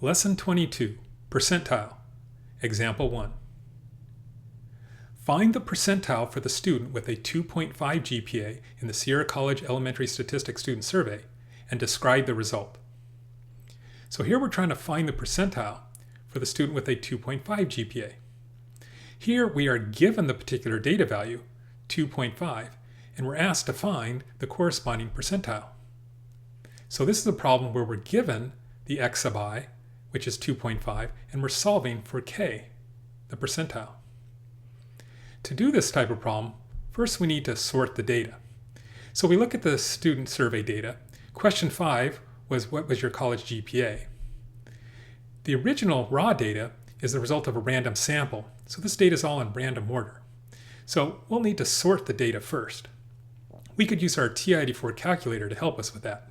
Lesson 22, Percentile, Example 1. Find the percentile for the student with a 2.5 GPA in the Sierra College Elementary Statistics Student Survey and describe the result. So here we're trying to find the percentile for the student with a 2.5 GPA. Here we are given the particular data value, 2.5, and we're asked to find the corresponding percentile. So this is a problem where we're given the x sub I, which is 2.5, and we're solving for k, the percentile. To do this type of problem, first we need to sort the data. So we look at the student survey data. Question 5 was, what was your college GPA? The original raw data is the result of a random sample, so this data is all in random order. So we'll need to sort the data first. We could use our TI-84 calculator to help us with that.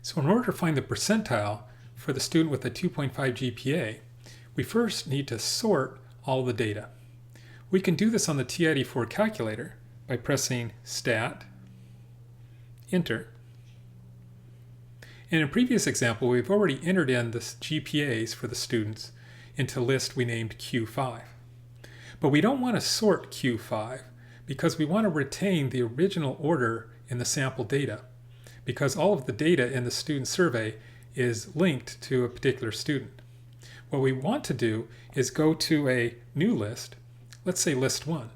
So in order to find the percentile for the student with a 2.5 GPA, we first need to sort all the data. We can do this on the TI-84 calculator by pressing Stat, Enter. In a previous example, we've already entered in the GPAs for the students into a list we named Q5. But we don't want to sort Q5 because we want to retain the original order in the sample data, because all of the data in the student survey is linked to a particular student. What we want to do is go to a new list, let's say list 1,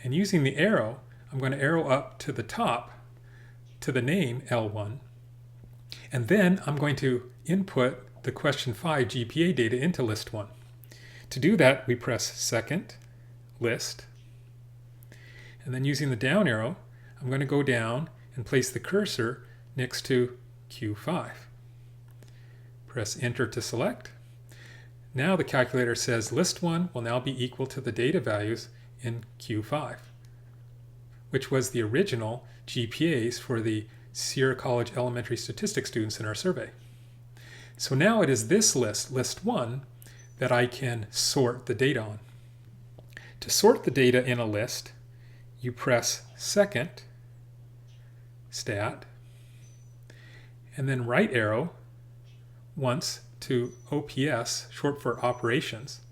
and using the arrow, I'm going to arrow up to the top to the name L1, and then I'm going to input the question 5 GPA data into list 1. To do that, we press second, list, and then using the down arrow, I'm going to go down and place the cursor next to Q5. Press enter to select. Now the calculator says list 1 will now be equal to the data values in Q5, which was the original GPAs for the Sierra College Elementary Statistics students in our survey. So now it is this list, list 1, that I can sort the data on. To sort the data in a list, you press second, Stat, and then right arrow once to OPS, short for operations.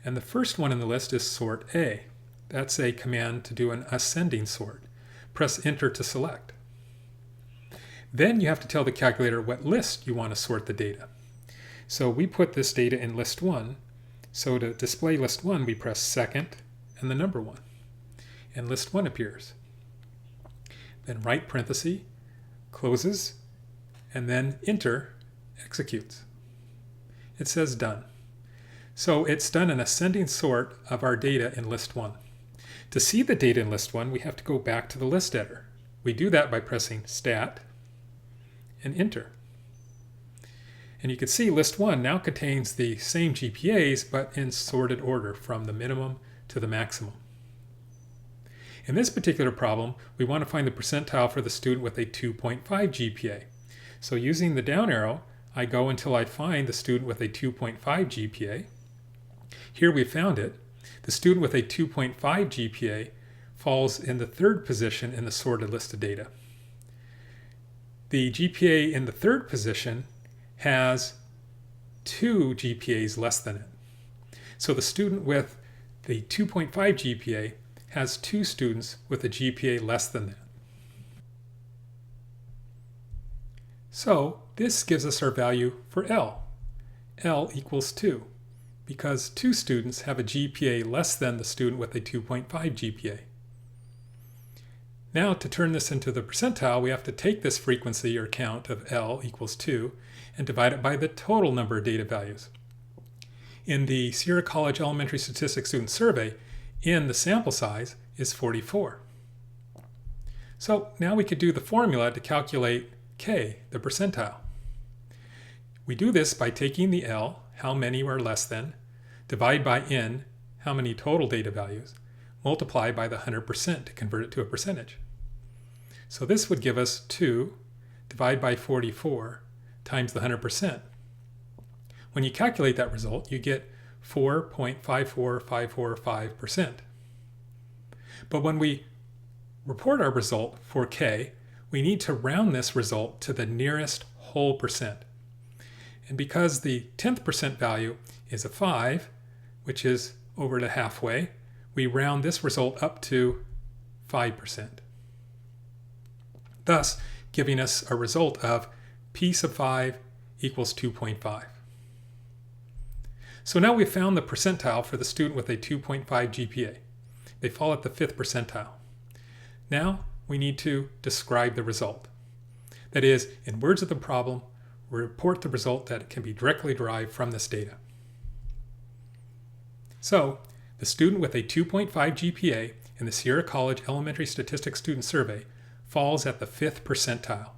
And the first one in the list is sort A. That's a command to do an ascending sort. Press enter to select. Then you have to tell the calculator what list you want to sort the data. So we put this data in list 1. So to display list 1, we press second and the number 1. And list 1 appears. Then right parenthesis, closes, and then enter executes. It says done. So it's done an ascending sort of our data in list 1. To see the data in list 1, we have to go back to the list editor. We do that by pressing Stat and enter. And you can see list 1 now contains the same GPAs but in sorted order from the minimum to the maximum. In this particular problem, we want to find the percentile for the student with a 2.5 GPA. So using the down arrow, I go until I find the student with a 2.5 GPA. Here we found it. The student with a 2.5 GPA falls in the third position in the sorted list of data. The GPA in the third position has 2 GPAs less than it. So the student with the 2.5 GPA has 2 students with a GPA less than that. So this gives us our value for L. L equals 2, because 2 students have a GPA less than the student with a 2.5 GPA. Now to turn this into the percentile, we have to take this frequency or count of L equals 2 and divide it by the total number of data values. In the Sierra College Elementary Statistics Student Survey, the sample size is 44. So now we could do the formula to calculate K, the percentile. We do this by taking the L, how many are less than, divide by N, how many total data values, multiply by the 100% to convert it to a percentage. So this would give us 2 divided by 44 times the 100%. When you calculate that result, you get 4.54545%. But when we report our result for K, we need to round this result to the nearest whole percent. And because the 10th percent value is a 5, which is over to halfway, we round this result up to 5%. Thus, giving us a result of p sub 5 equals 2.5. So now we've found the percentile for the student with a 2.5 GPA. They fall at the 5th percentile. Now we need to describe the result. That is, in words of the problem, report the result that can be directly derived from this data. So, the student with a 2.5 GPA in the Sierra College Elementary Statistics Student Survey falls at the 5th percentile.